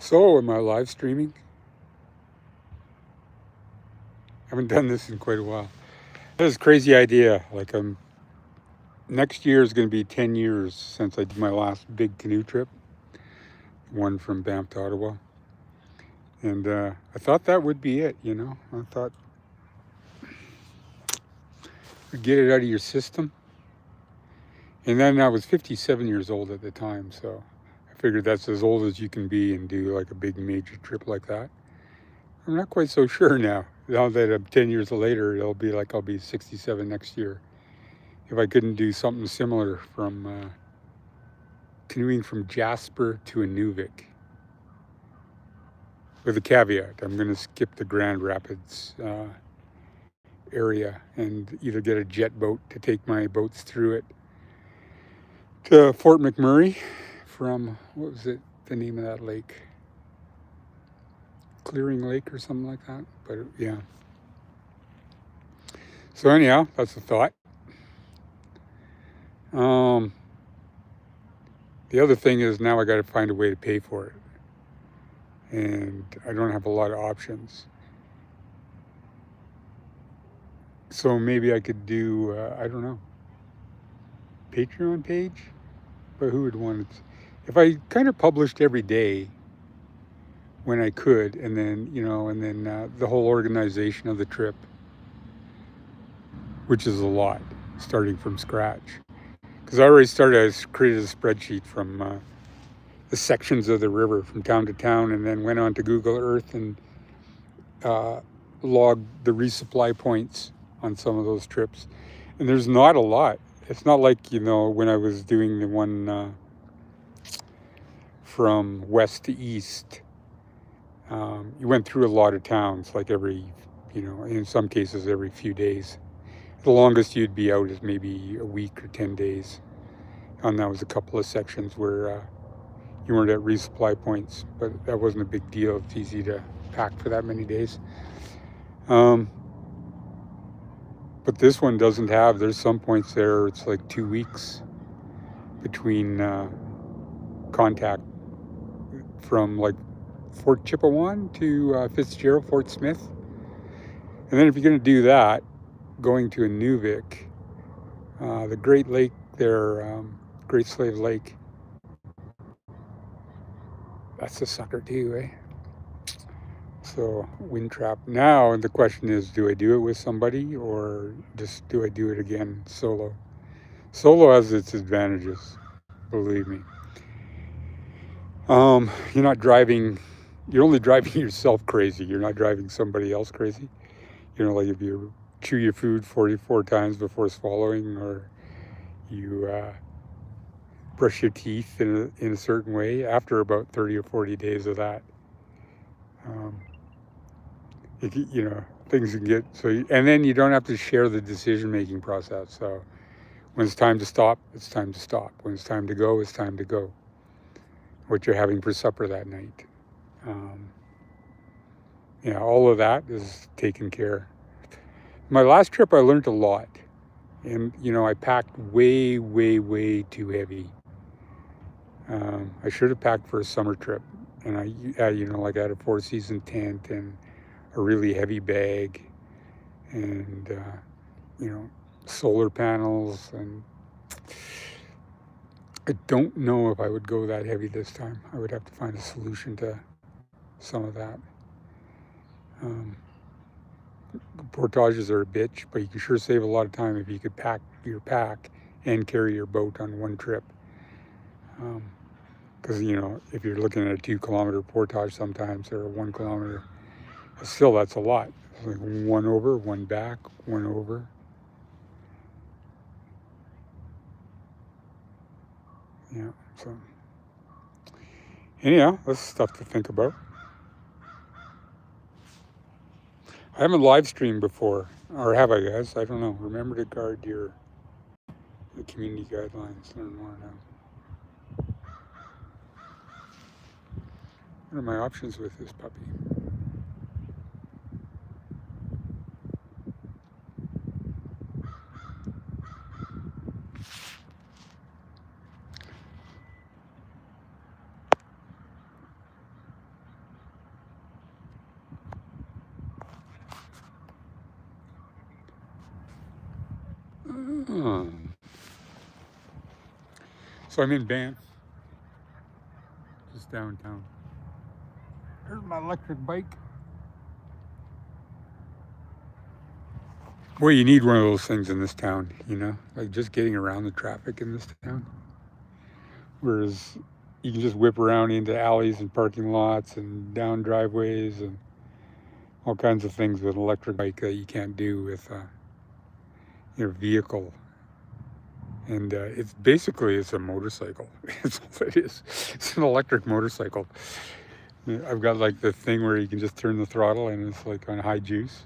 So, am I live streaming? I haven't done this in quite a while. That is a crazy idea. Next year is going to be 10 years since I did my last big canoe trip, one from Banff to Ottawa. And I thought that would be it, you know. I thought you'd get it out of your system. And then I was 57 years old at the time, so I figured that's as old as you can be and do like a big major trip like that. I'm not quite so sure now. Now that I'm 10 years later, it'll be like I'll be 67 next year. If I couldn't do something similar from canoeing from Jasper to Inuvik, with a caveat, I'm going to skip the Grand Rapids area and either get a jet boat to take my boats through it to Fort McMurray from, what was it, the name of that lake? Clearing Lake or something like that. But yeah. So anyhow, that's the thought. The other thing is now I got to find a way to pay for it. And I don't have a lot of options. So maybe I could do, I don't know, Patreon page? But who would want it? If I kind of published every day when I could, and then the whole organization of the trip, which is a lot, starting from scratch. Because I already started, I created a spreadsheet from the sections of the river from town to town, and then went on to Google Earth and logged the resupply points on some of those trips. And there's not a lot. It's not like, when I was doing the one from west to east, you went through a lot of towns, like in some cases every few days. The longest you'd be out is maybe a week or 10 days. And that was a couple of sections where you weren't at resupply points, but that wasn't a big deal. It's easy to pack for that many days. But this one doesn't have, there's some points there, it's like 2 weeks between contact from like Fort Chippewan to Fitzgerald, Fort Smith. And then if you're going to do that, going to Inuvik, the Great Lake there, Great Slave Lake, that's a sucker too, eh? So wind trap. Now the question is, do I do it with somebody or just do I do it again solo? Solo has its advantages, believe me. You're not driving, you're only driving yourself crazy. You're not driving somebody else crazy. Like if you chew your food 44 times before swallowing, or you brush your teeth in a certain way after about 30 or 40 days of that. Things can get so, and then you don't have to share the decision-making process. So when it's time to stop, it's time to stop. When it's time to go, it's time to go. What you're having for supper that night. All of that is taken care. My last trip, I learned a lot. And, I packed way, way, way too heavy. I should have packed for a summer trip. And I had a 4-season tent and a really heavy bag and, solar panels. And I don't know if I would go that heavy this time. I would have to find a solution to some of that. Portages are a bitch, but you can sure save a lot of time if you could pack your pack and carry your boat on one trip. Because, if you're looking at a 2-kilometer portage sometimes, or a 1 kilometer, still that's a lot. It's like one over, one back, one over. Yeah, so anyhow, that's stuff to think about. I haven't live streamed before, or have I, guys? I don't know. Remember to guard the community guidelines. Learn more now. What are my options with this puppy? So I'm in Banff, just downtown. There's my electric bike. Well, you need one of those things in this town, you know, like just getting around the traffic in this town. Whereas you can just whip around into alleys and parking lots and down driveways and all kinds of things with an electric bike that you can't do with your vehicle. And it's basically, it's a motorcycle. It's all it is. It's an electric motorcycle. I've got like the thing where you can just turn the throttle and it's like on high juice.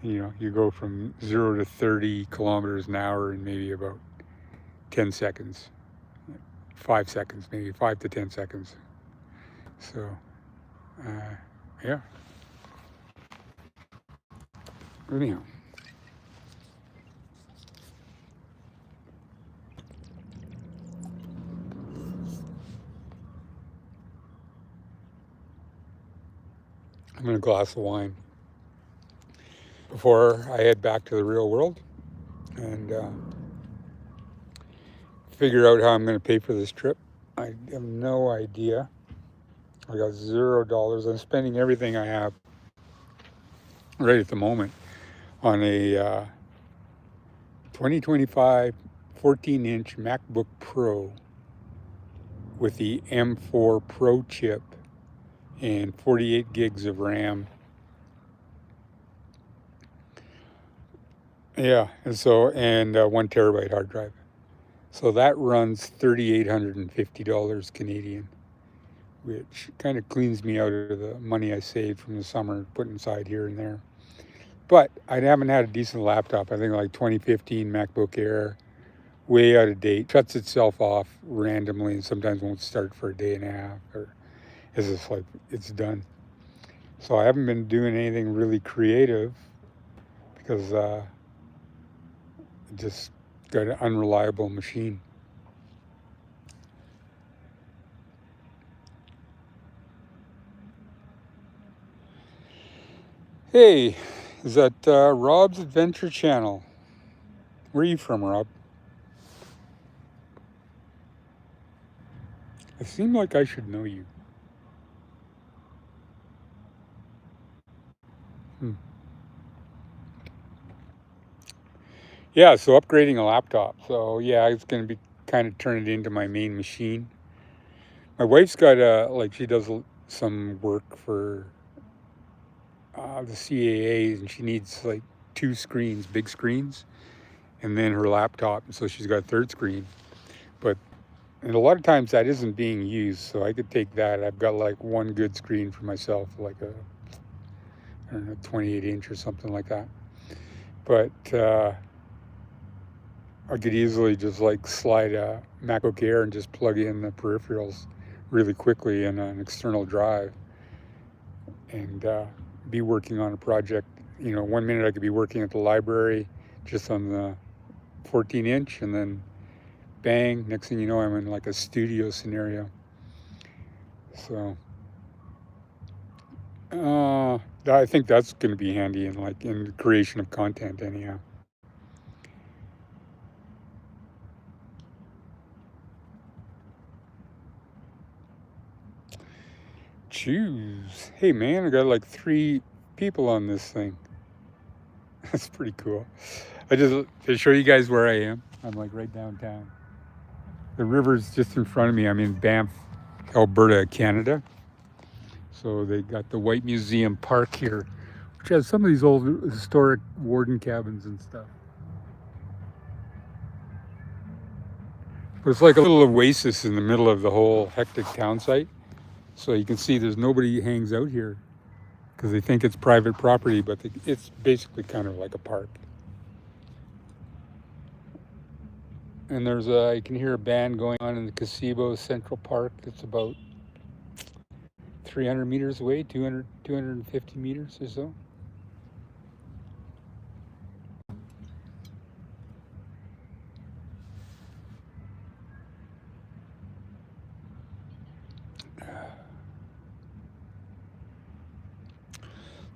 You know, you go from 0 to 30 kilometers an hour in maybe about 10 seconds, 5 seconds, maybe 5 to 10 seconds. So, yeah. Anyhow. I'm in a glass of wine before I head back to the real world and figure out how I'm going to pay for this trip. I have no idea. I got $0. I'm spending everything I have right at the moment on a 2025 14-inch MacBook Pro with the M4 Pro chip and 48 gigs of RAM. Yeah, and so, and 1 terabyte hard drive. So that runs $3,850 Canadian, which kind of cleans me out of the money I saved from the summer, put inside here and there. But I haven't had a decent laptop. I think like 2015 MacBook Air, way out of date, shuts itself off randomly and sometimes won't start for a day and a half, or it's just like, it's done. So I haven't been doing anything really creative because I just got an unreliable machine. Hey, is that Rob's Adventure Channel? Where are you from, Rob? It seemed like I should know you. Yeah, so upgrading a laptop. So yeah, it's going to be kind of turn it into my main machine. My wife's got like she does some work for the CAA, and she needs like 2 screens, big screens, and then her laptop. So she's got a third screen, but and a lot of times that isn't being used. So I could take that. I've got like 1 good screen for myself, like a I don't know 28-inch or something like that. But I could easily just like slide a MacBook Air and just plug in the peripherals really quickly in an external drive and be working on a project. You know, 1 minute I could be working at the library just on the 14-inch, and then bang, next thing you know, I'm in like a studio scenario. So I think that's going to be handy in like in the creation of content anyhow. Choose. Hey man, I got like 3 people on this thing. That's pretty cool. I just to show you guys where I am. I'm like right downtown. The river's just in front of me. I'm in Banff, Alberta, Canada. So they got the White Museum Park here, which has some of these old historic warden cabins and stuff. But it's like a little oasis in the middle of the whole hectic town site. So you can see there's nobody hangs out here because they think it's private property, but it's basically kind of like a park. And there's you can hear a band going on in the Gazebo Central Park. It's about 300 meters away, 250 meters or so.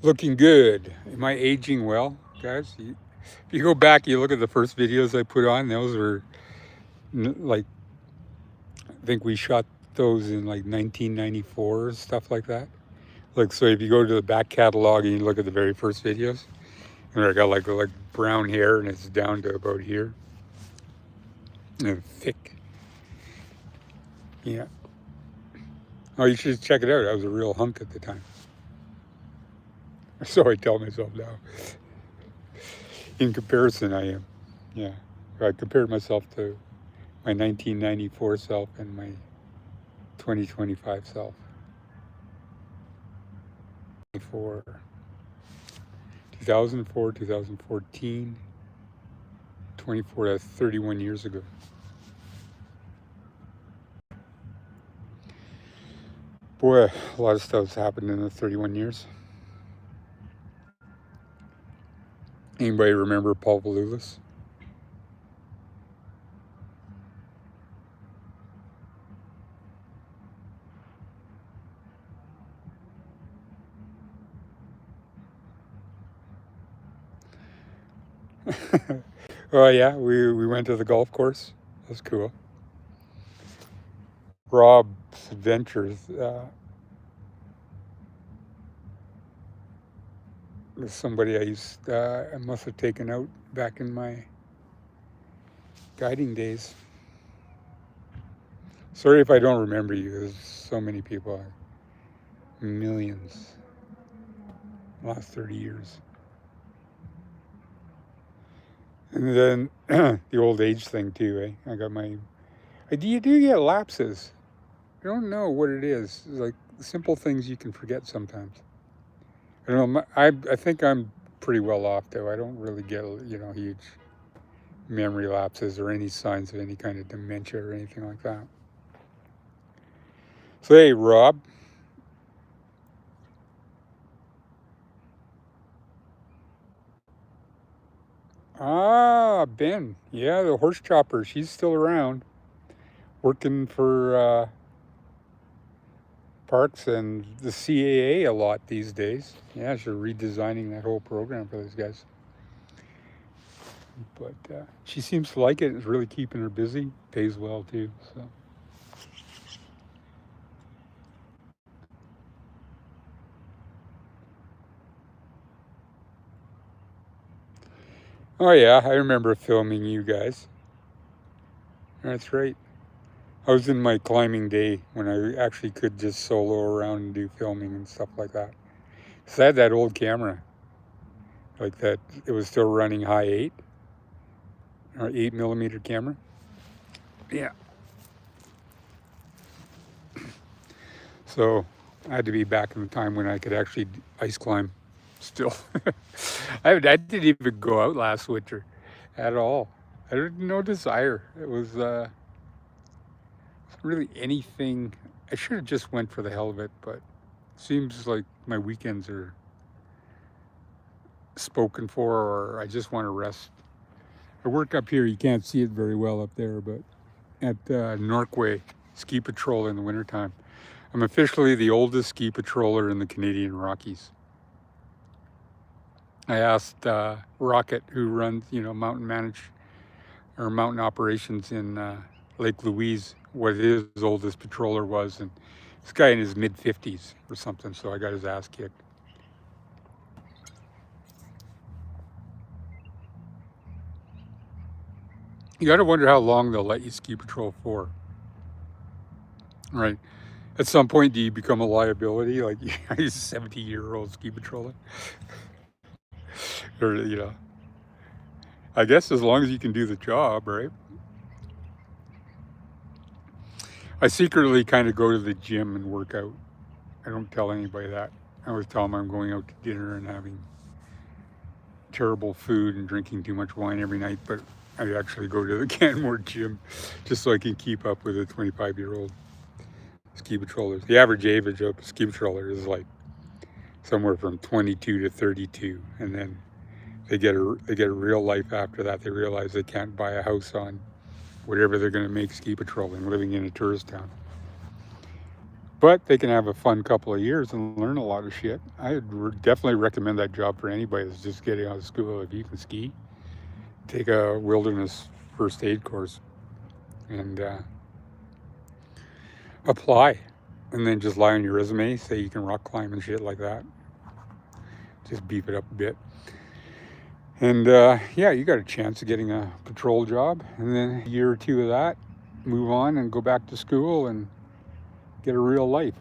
Looking good. Am I aging well, guys? If you go back, you look at the first videos I put on, those were like I think we shot those in like 1994 or stuff like that. Like, so if you go to the back catalog and you look at the very first videos, and I got like brown hair and it's down to about here, and thick. Yeah. Oh, you should check it out. I was a real hunk at the time. So I tell myself now. In comparison, I am. Yeah. I compared myself to my 1994 self and my 2025 self. For 2004, 2014, 24, that's 31 years ago. Boy, a lot of stuff's happened in the 31 years. Anybody remember Paul Valulis? Oh yeah, we went to the golf course. That's cool. Rob's Adventures. Was somebody I must have taken out back in my guiding days. Sorry if I don't remember you. There's so many people, millions, last 30 years. And then the old age thing too, eh? I got my, you do get lapses. I don't know what it is. It's like simple things you can forget sometimes. I don't know. I think I'm pretty well off though. I don't really get huge memory lapses or any signs of any kind of dementia or anything like that. So hey, Rob. Ah, Ben. Yeah, the horse chopper. She's still around, working for Parks and the CAA a lot these days. Yeah, she's redesigning that whole program for those guys. But she seems to like it. It's really keeping her busy. Pays well too. So. Oh yeah, I remember filming you guys. That's right. I was in my climbing day when I actually could just solo around and do filming and stuff like that. So I had that old camera, like that. It was still running high 8 or 8mm camera. Yeah. So I had to be back in the time when I could actually ice climb still. I didn't even go out last winter at all. I had no desire. It was really anything. I should have just went for the hell of it, but it seems like my weekends are spoken for, or I just want to rest. I work up here. You can't see it very well up there, but at Norquay ski patrol in the wintertime. I'm officially the oldest ski patroller in the Canadian Rockies. I asked Rocket, who runs, mountain operations in Lake Louise, what his oldest patroller was, and this guy in his mid-50s or something, so I got his ass kicked. You got to wonder how long they'll let you ski patrol for. Right. At some point, do you become a liability? Like, he's a 70-year-old ski patroller? Or, I guess as long as you can do the job, right? I secretly kind of go to the gym and work out. I don't tell anybody that. I always tell them I'm going out to dinner and having terrible food and drinking too much wine every night, but I actually go to the Canmore gym just so I can keep up with a 25-year-old ski patrollers. The average age of a ski patroller is like somewhere from 22 to 32, and then they get a real life after that. They realize they can't buy a house on whatever they're going to make ski patrolling, living in a tourist town. But they can have a fun couple of years and learn a lot of shit. I would definitely recommend that job for anybody that's just getting out of school. If you can ski, take a wilderness first aid course. And apply, and then just lie on your resume, say you can rock climb and shit like that. Just beef it up a bit. And yeah, you got a chance of getting a patrol job, and then a year or two of that, move on and go back to school and get a real life.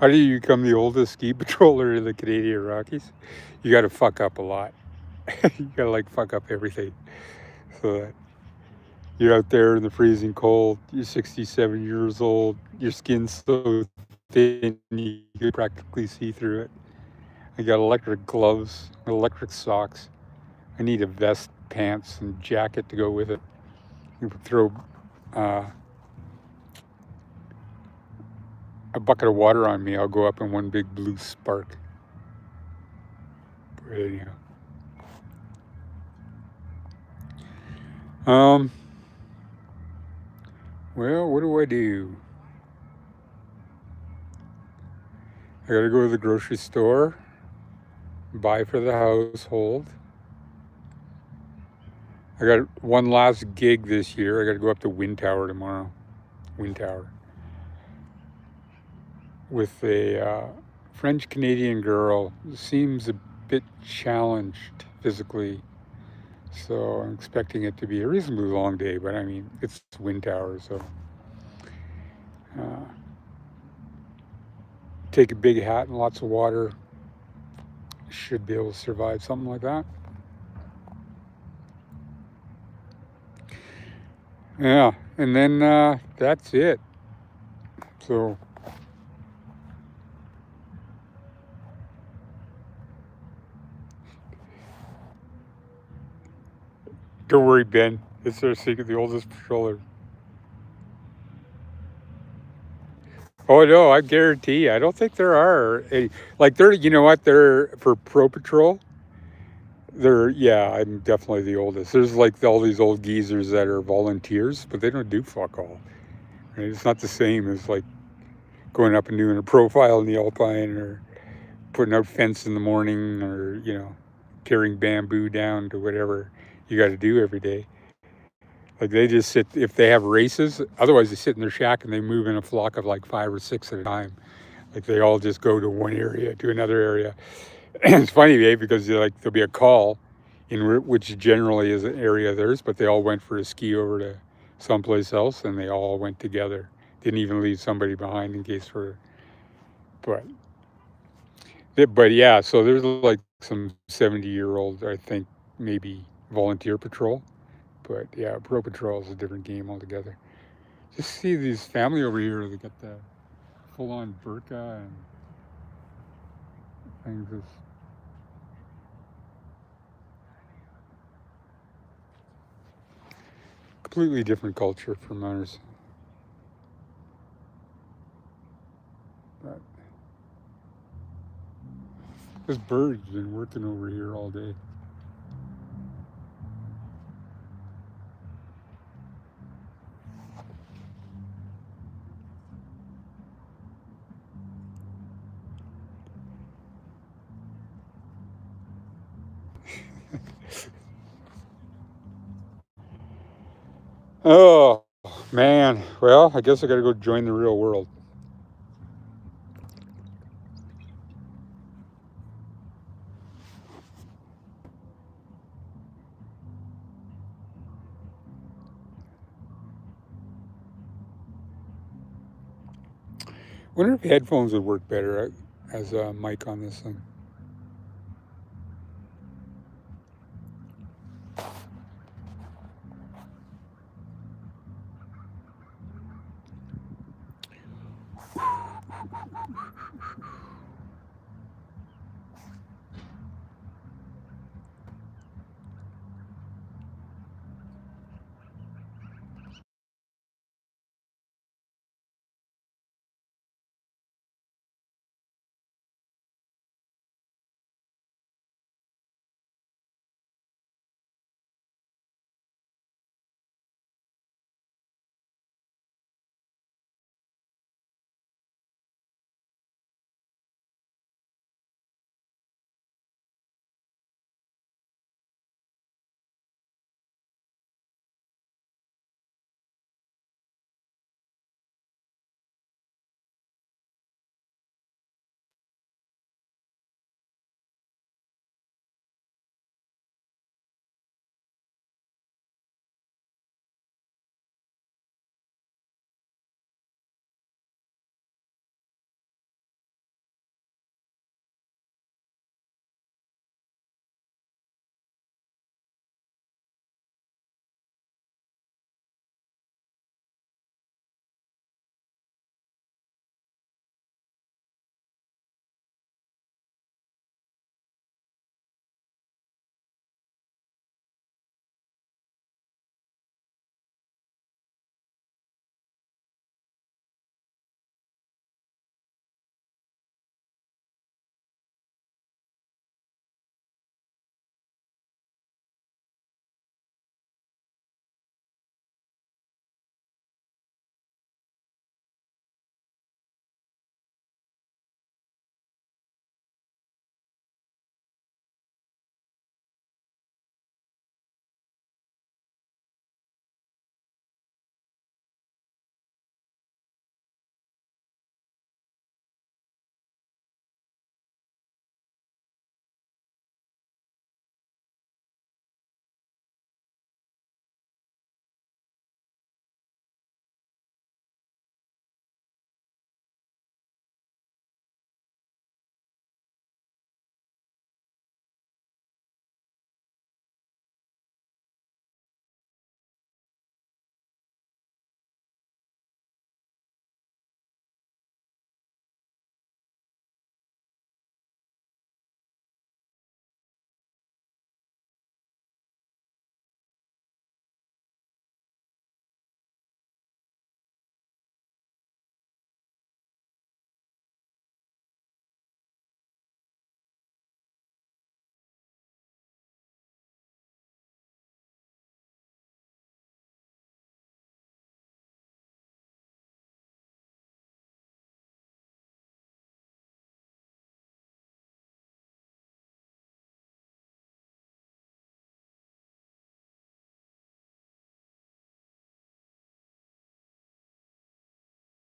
How do you become the oldest ski patroller in the Canadian Rockies? You got to fuck up a lot. You got to like fuck up everything, so that you're out there in the freezing cold. You're 67 years old. Your skin's so thin you can practically see through it. I got electric gloves, electric socks. I need a vest, pants, and jacket to go with it. You throw uh, a bucket of water on me, I'll go up in one big blue spark. But anyhow. Well, what do I do? I gotta go to the grocery store, buy for the household. I got one last gig this year. I gotta go up to Wind Tower tomorrow. Wind Tower. With a French Canadian girl. Seems a bit challenged physically. So I'm expecting it to be a reasonably long day, but I mean, it's Wind Tower, so take a big hat and lots of water. Should be able to survive something like that. Yeah, and then that's it. So don't worry, Ben. It's our secret, the oldest patroller. Oh no, I guarantee you, I don't think there are any, like they're, you know what, they're for Pro Patrol. They're, yeah, I'm definitely the oldest. There's like all these old geezers that are volunteers, but they don't do fuck all. Right? It's not the same as like going up and doing a profile in the Alpine or putting out fence in the morning or, you know, carrying bamboo down to whatever you got to do every day. Like they just sit, if they have races, otherwise they sit in their shack and they move in a flock of like 5 or 6 at a time. Like they all just go to one area, to another area. And it's funny, eh, because like there'll be a call in which generally is an area of theirs, but they all went for a ski over to someplace else and they all went together. Didn't even leave somebody behind in case for, but yeah, so there's like some 70-year-old, I think, maybe volunteer patrol. But yeah, Pro Patrol is a different game altogether. Just see these family over here, they got the full-on burqa and things. Just completely different culture from ours. But this bird's been working over here all day. Oh, man. Well, I guess I got to go join the real world. Wonder if headphones would work better as a mic on this thing.